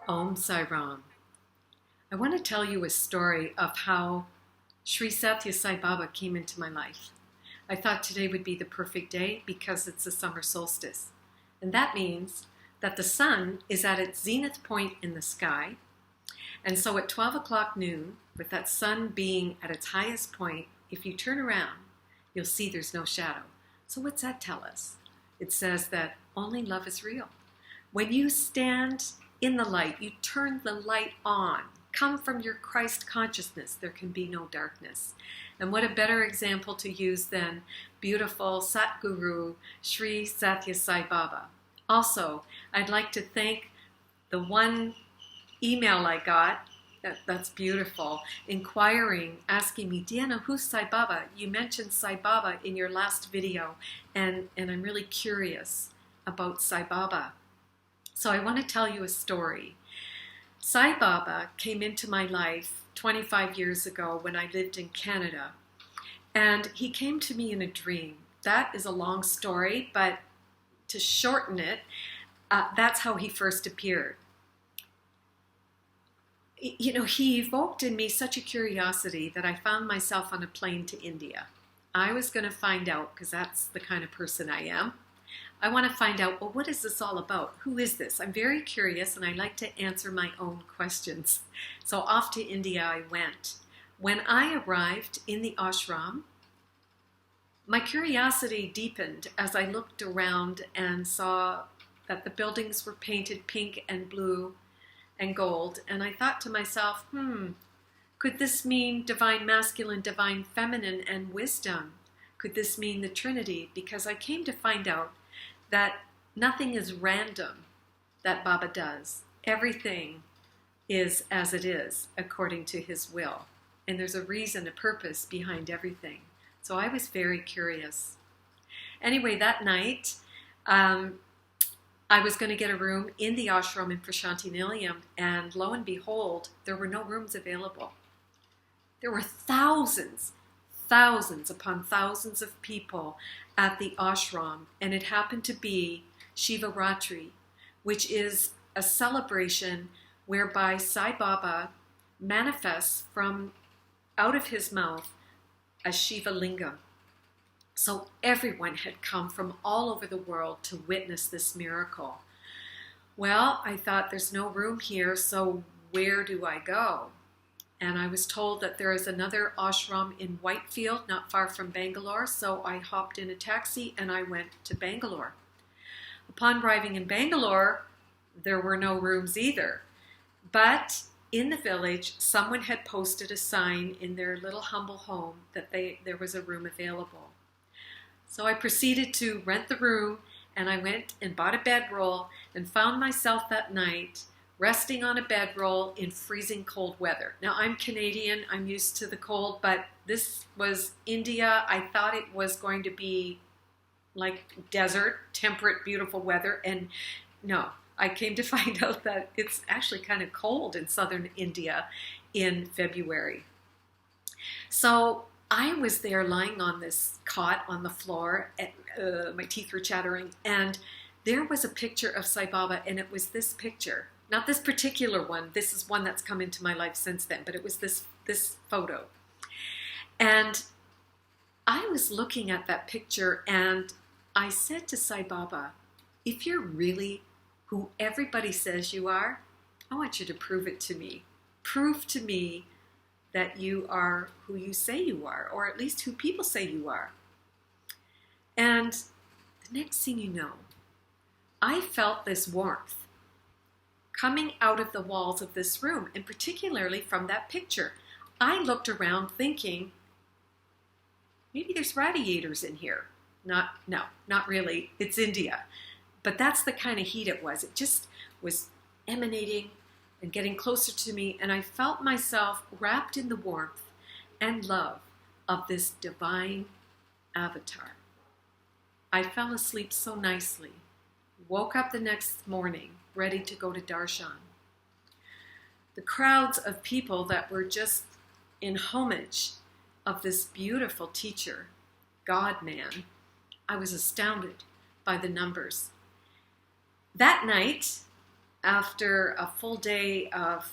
Om Sai Ram. I want to tell you a story of how Sri Sathya Sai Baba came into my life. I thought today would be the perfect day because it's the summer solstice. And that means that the sun is at its zenith point in the sky. And so at 12 o'clock noon, with that sun being at its highest point, if you turn around, you'll see there's no shadow. So what's that tell us? It says that only love is real. When you stand in the light, you turn the light on. Come from your Christ consciousness. There can be no darkness. And what a better example to use than beautiful Satguru Sri Sathya Sai Baba. Also, I'd like to thank the one email I got, that's beautiful, inquiring, asking me, Deanna, who's Sai Baba? You mentioned Sai Baba in your last video, and I'm really curious about Sai Baba. So I want to tell you a story. Sai Baba came into my life 25 years ago when I lived in Canada, and he came to me in a dream. That is a long story, but to shorten it, that's how he first appeared. You know, he evoked in me such a curiosity that I found myself on a plane to India. I was going to find out, because that's the kind of person I am. I want to find out, well, what is this all about? Who is this? I'm very curious, and I like to answer my own questions. So off to India I went. When I arrived in the ashram, my curiosity deepened as I looked around and saw that the buildings were painted pink and blue and gold. And I thought to myself, could this mean divine masculine, divine feminine, and wisdom? Could this mean the Trinity? Because I came to find out that nothing is random that Baba does. Everything is as it is according to his will. And there's a reason, a purpose behind everything. So I was very curious. Anyway, that night, I was going to get a room in the ashram in Prashanti Nilayam, and lo and behold, there were no rooms available. There were thousands upon thousands of people at the ashram, and it happened to be Shiva Ratri, which is a celebration whereby Sai Baba manifests from out of his mouth a Shiva lingam. So everyone had come from all over the world to witness this miracle. Well, I thought there's no room here, so where do I go? And I was told that there is another ashram in Whitefield, not far from Bangalore, so I hopped in a taxi and I went to Bangalore. Upon arriving in Bangalore, there were no rooms either. But in the village, someone had posted a sign in their little humble home that there was a room available. So I proceeded to rent the room, and I went and bought a bedroll and found myself that night resting on a bedroll in freezing cold weather. Now, I'm Canadian, I'm used to the cold, but this was India. I thought it was going to be like desert, temperate, beautiful weather, and no, I came to find out that it's actually kind of cold in southern India in February. So I was there lying on this cot on the floor, and my teeth were chattering, and there was a picture of Sai Baba, and it was this picture. Not this particular one. This is one that's come into my life since then, but it was this photo. And I was looking at that picture, and I said to Sai Baba, if you're really who everybody says you are, I want you to prove it to me. Prove to me that you are who you say you are, or at least who people say you are. And the next thing you know, I felt this warmth coming out of the walls of this room, and particularly from that picture. I looked around thinking, maybe there's radiators in here. No, not really. It's India. But that's the kind of heat it was. It just was emanating and getting closer to me, and I felt myself wrapped in the warmth and love of this divine avatar. I fell asleep so nicely, woke up the next morning ready to go to darshan. The crowds of people that were just in homage of this beautiful teacher, God-man, I was astounded by the numbers. That night, After a full day of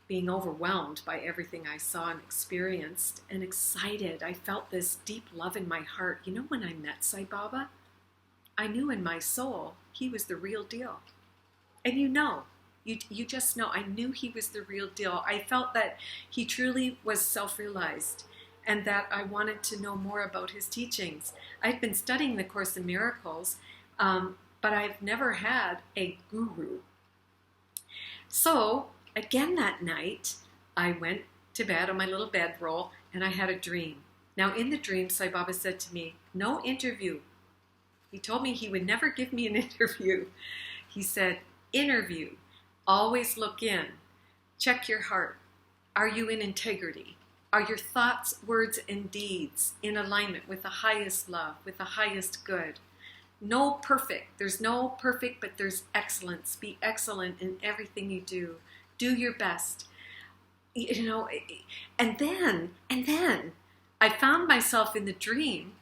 being overwhelmed by everything I saw and experienced and excited, I felt this deep love in my heart. You know, when I met Sai Baba, I knew in my soul he was the real deal. And you just know, I knew he was the real deal. I felt that he truly was self-realized and that I wanted to know more about his teachings. I'd been studying the Course in Miracles, but I've never had a guru. So, again that night, I went to bed on my little bedroll and I had a dream. Now, in the dream, Sai Baba said to me, no interview. He told me he would never give me an interview. He said, interview, always look in, check your heart. Are you in integrity? Are your thoughts, words, and deeds in alignment with the highest love, with the highest good? No perfect. There's no perfect, but there's excellence. Be excellent in everything you do. Do your best. You know, and then I found myself in the dream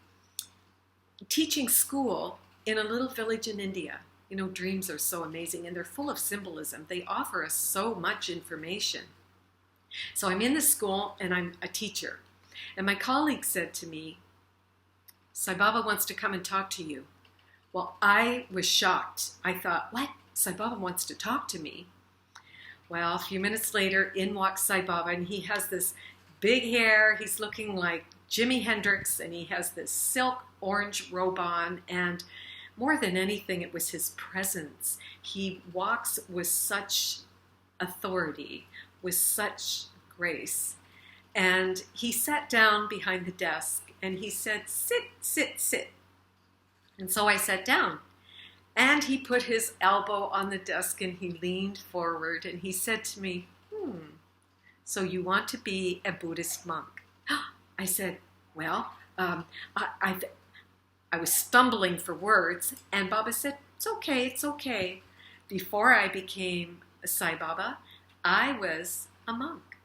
teaching school in a little village in India. You know, dreams are so amazing and they're full of symbolism. They offer us so much information. So I'm in the school and I'm a teacher. And my colleague said to me, Sai Baba wants to come and talk to you. Well, I was shocked. I thought, what? Sai Baba wants to talk to me? Well, a few minutes later, in walks Sai Baba, and he has this big hair. He's looking like Jimi Hendrix, and he has this silk orange robe on, and more than anything, it was his presence. He walks with such authority, with such grace. And he sat down behind the desk, and he said, sit, sit, sit. And so I sat down, and he put his elbow on the desk and he leaned forward and he said to me, so you want to be a Buddhist monk? I said, well, I was stumbling for words, and Baba said, it's okay, it's okay. Before I became a Sai Baba, I was a monk.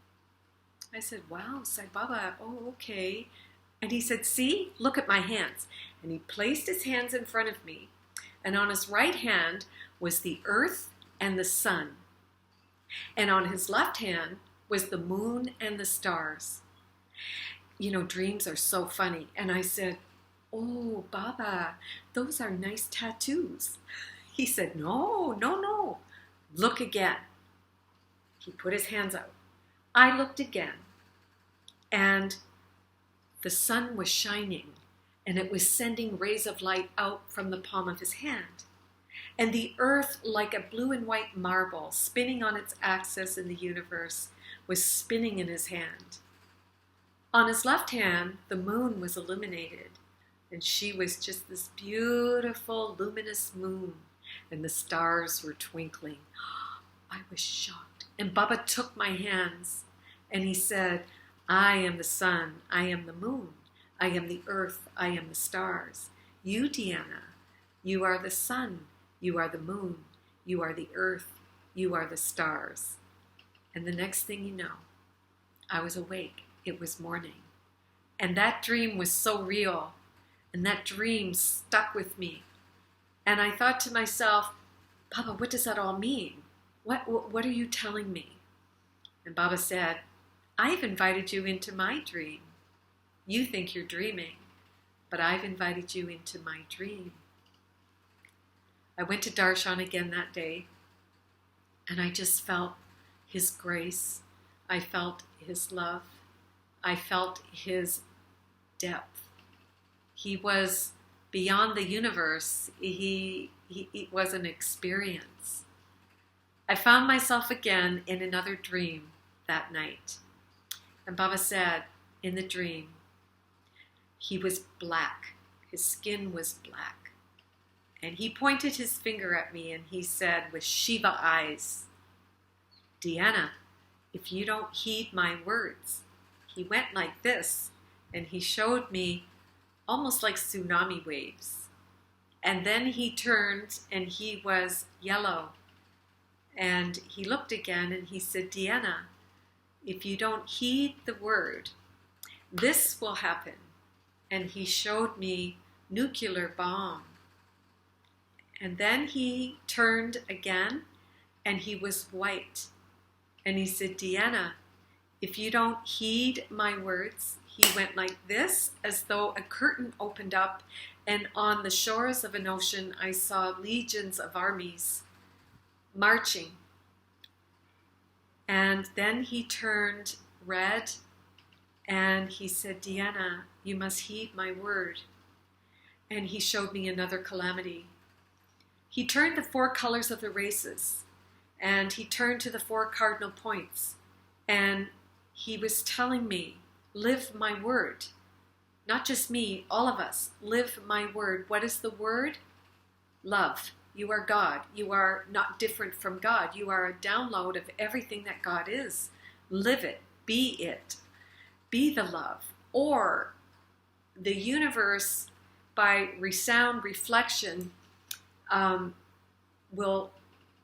I said, wow, Sai Baba, oh, okay. And he said, see, look at my hands. And he placed his hands in front of me. And on his right hand was the earth and the sun. And on his left hand was the moon and the stars. You know, dreams are so funny. And I said, oh, Baba, those are nice tattoos. He said, no, no, no. Look again. He put his hands out. I looked again. And the sun was shining, and it was sending rays of light out from the palm of his hand. And the earth, like a blue and white marble, spinning on its axis in the universe, was spinning in his hand. On his left hand, the moon was illuminated, and she was just this beautiful, luminous moon, and the stars were twinkling. I was shocked. And Baba took my hands, and he said, I am the sun, I am the moon, I am the earth, I am the stars. You, Deanna, you are the sun, you are the moon, you are the earth, you are the stars. And the next thing you know, I was awake. It was morning. And that dream was so real, and that dream stuck with me. And I thought to myself, Baba, what does that all mean? What are you telling me? And Baba said, I've invited you into my dream. You think you're dreaming, but I've invited you into my dream. I went to Darshan again that day, and I just felt his grace. I felt his love. I felt his depth. He was beyond the universe. It was an experience. I found myself again in another dream that night. And Baba said in the dream, he was black. His skin was black. And he pointed his finger at me and he said with Shiva eyes, Deanna, if you don't heed my words. He went like this and he showed me almost like tsunami waves. And then he turned and he was yellow. And he looked again and he said, Deanna, if you don't heed the word, this will happen. And he showed me nuclear bomb. And then he turned again and he was white. And he said, Deanna, if you don't heed my words, he went like this, as though a curtain opened up, and on the shores of an ocean I saw legions of armies marching. And then he turned red and he said, Deanna, you must heed my word. And he showed me another calamity. He turned the 4 colors of the races, and he turned to the 4 cardinal points, and he was telling me, live my word. Not just me, all of us, live my word. What is the word? Love. You are God. You are not different from God. You are a download of everything that God is. Live it. Be it. Be the love. Or the universe, by resound reflection, will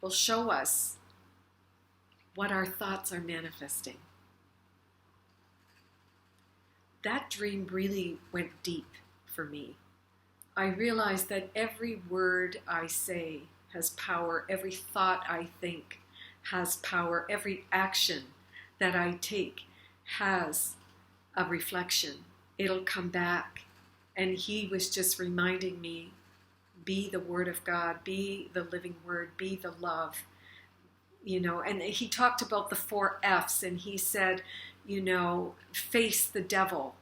show us what our thoughts are manifesting. That dream really went deep for me. I realized that every word I say has power. Every thought I think has power. Every action that I take has a reflection. It'll come back. And he was just reminding me, be the word of God, be the living word, be the love. And he talked about the 4 F's, and he said, face the devil,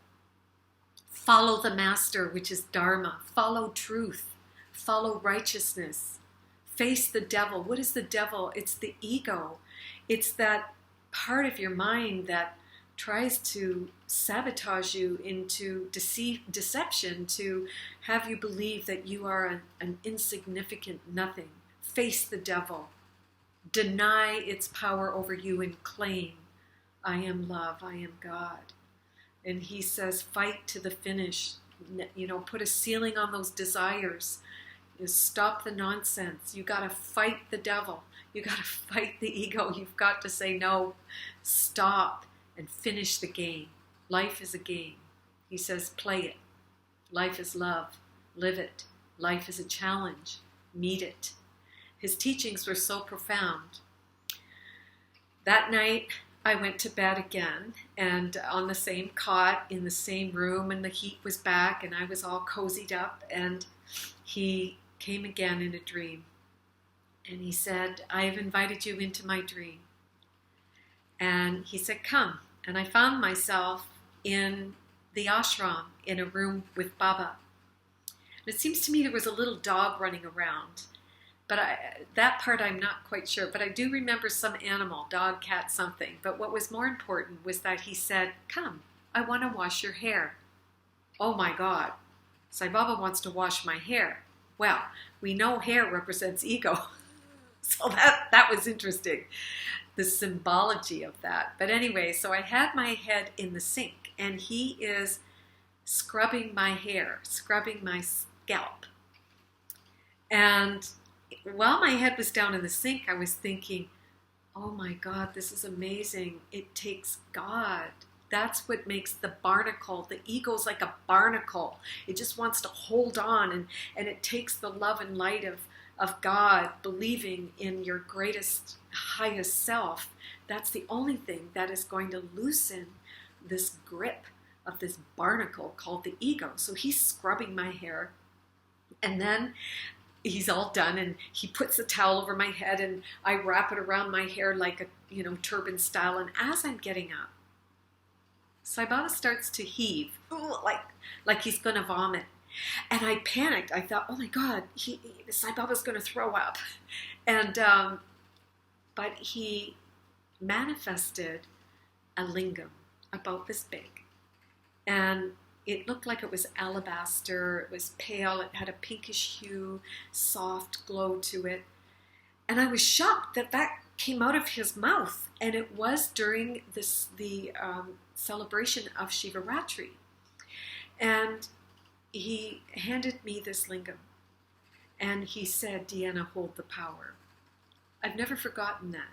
follow the master, which is Dharma, follow truth, follow righteousness, face the devil. What is the devil? It's the ego. It's that part of your mind that tries to sabotage you into deception, to have you believe that you are an insignificant nothing. Face the devil. Deny its power over you and claim, I am love, I am God. And he says, fight to the finish. Put a ceiling on those desires. Stop the nonsense. You got to fight the devil. You got to fight the ego. You've got to say no, stop, and finish the game. Life is a game. He says, play it. Life is love. Live it. Life is a challenge. Meet it. His teachings were so profound. That night, I went to bed again, and on the same cot, in the same room, and the heat was back, and I was all cozied up, and he came again in a dream. And he said, I have invited you into my dream. And he said, come. And I found myself in the ashram, in a room with Baba. And it seems to me there was a little dog running around. But that part I'm not quite sure. But I do remember some animal, dog, cat, something. But what was more important was that he said, come, I want to wash your hair. Oh my God, Sai Baba wants to wash my hair. Well, we know hair represents ego. So that was interesting, the symbology of that. But anyway, so I had my head in the sink, and he is scrubbing my hair, scrubbing my scalp. And while my head was down in the sink, I was thinking, oh my God, this is amazing. It takes God. That's what makes the barnacle. The ego's like a barnacle. It just wants to hold on, and it takes the love and light of God, believing in your greatest, highest self. That's the only thing that is going to loosen this grip of this barnacle called the ego. So he's scrubbing my hair, and then he's all done, and he puts a towel over my head, and I wrap it around my hair like a turban style. And as I'm getting up, Sai Baba starts to heave, like he's going to vomit. And I panicked. I thought, oh my God, Sai Baba's going to throw up. And but he manifested a lingam about this big. And it looked like it was alabaster. It was pale. It had a pinkish hue, soft glow to it. And I was shocked that came out of his mouth. And it was during the celebration of Shivaratri. And he handed me this lingam. And he said, Deanna, hold the power. I've never forgotten that.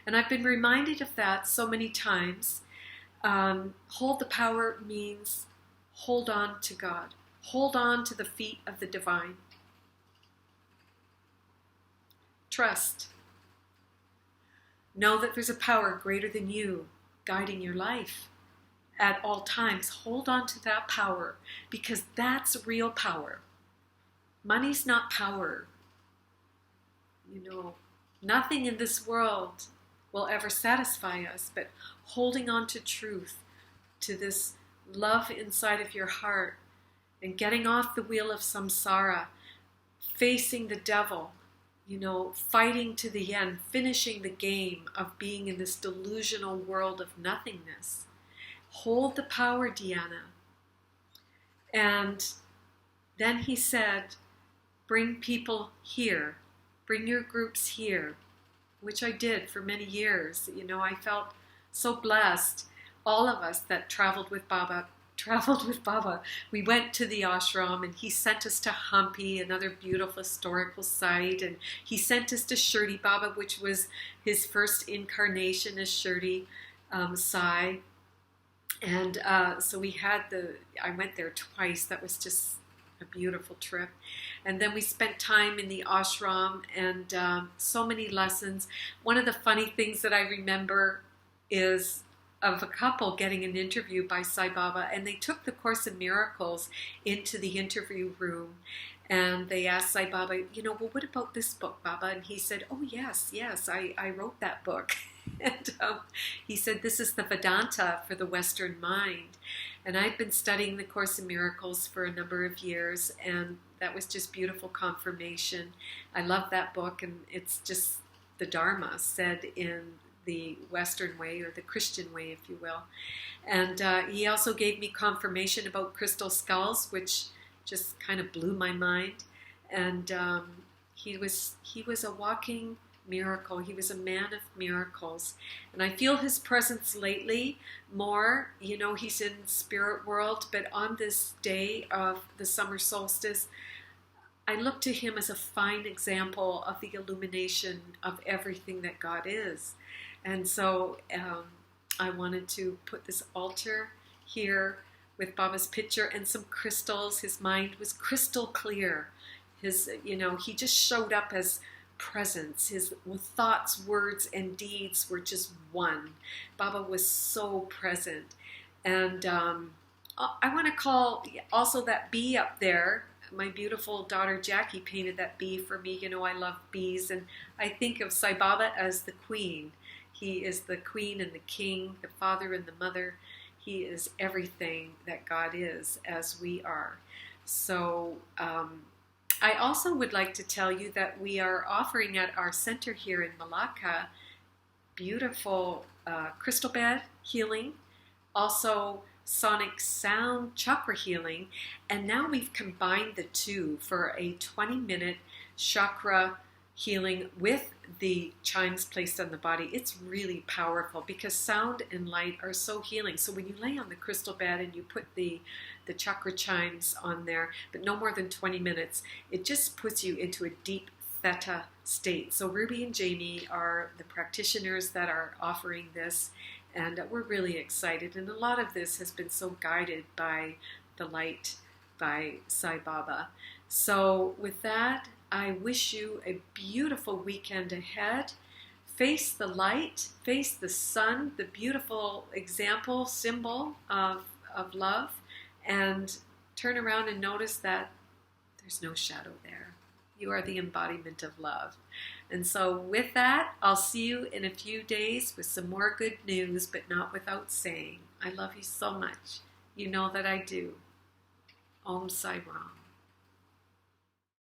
And I've been reminded of that so many times. Hold the power means hold on to God. Hold on to the feet of the divine. Trust. Know that there's a power greater than you guiding your life at all times. Hold on to that power, because that's real power. Money's not power. Nothing in this world will ever satisfy us, but holding on to truth, to this love inside of your heart, and getting off the wheel of samsara, facing the devil, fighting to the end, finishing the game of being in this delusional world of nothingness. Hold the power, Deanna. And then he said, bring people here. Bring your groups here, which I did for many years. I felt so blessed. All of us that traveled with Baba. We went to the ashram, and he sent us to Hampi, another beautiful historical site, and he sent us to Shirdi Baba, which was his first incarnation as Shirdi Sai. And so I went there twice. That was just a beautiful trip. And then we spent time in the ashram, and so many lessons. One of the funny things that I remember is of a couple getting an interview by Sai Baba, and they took the Course in Miracles into the interview room, and they asked Sai Baba, well, what about this book, Baba? And he said, oh, yes, I wrote that book. And he said, this is the Vedanta for the Western mind. And I've been studying the Course in Miracles for a number of years, and that was just beautiful confirmation. I love that book, and it's just the Dharma said in the Western way, or the Christian way, if you will. And he also gave me confirmation about crystal skulls, which just kind of blew my mind. And he was a walking miracle. He was a man of miracles. And I feel his presence lately more. He's in spirit world, but on this day of the summer solstice, I look to him as a fine example of the illumination of everything that God is. And so I wanted to put this altar here with Baba's picture and some crystals. His mind was crystal clear. He just showed up as presence. His thoughts, words, and deeds were just one. Baba was so present. And I want to call also that bee up there. My beautiful daughter Jackie painted that bee for me. I love bees, and I think of Sai Baba as the queen. He is the queen and the king, the father and the mother. He is everything that God is, as we are. So I also would like to tell you that we are offering at our center here in Malacca beautiful crystal bed healing, also sonic sound chakra healing, and now we've combined the two for a 20-minute chakra healing with the chimes placed on the body. It's really powerful because sound and light are so healing. So when you lay on the crystal bed and you put the chakra chimes on there, but no more than 20 minutes, it just puts you into a deep theta state. So Ruby and Jamie are the practitioners that are offering this, and we're really excited. And a lot of this has been so guided by the light by Sai Baba. So with that, I wish you a beautiful weekend ahead. Face the light, face the sun, the beautiful example, symbol of love, and turn around and notice that there's no shadow there. You are the embodiment of love. And so with that, I'll see you in a few days with some more good news, but not without saying, I love you so much. You know that I do. Om Sai Ram.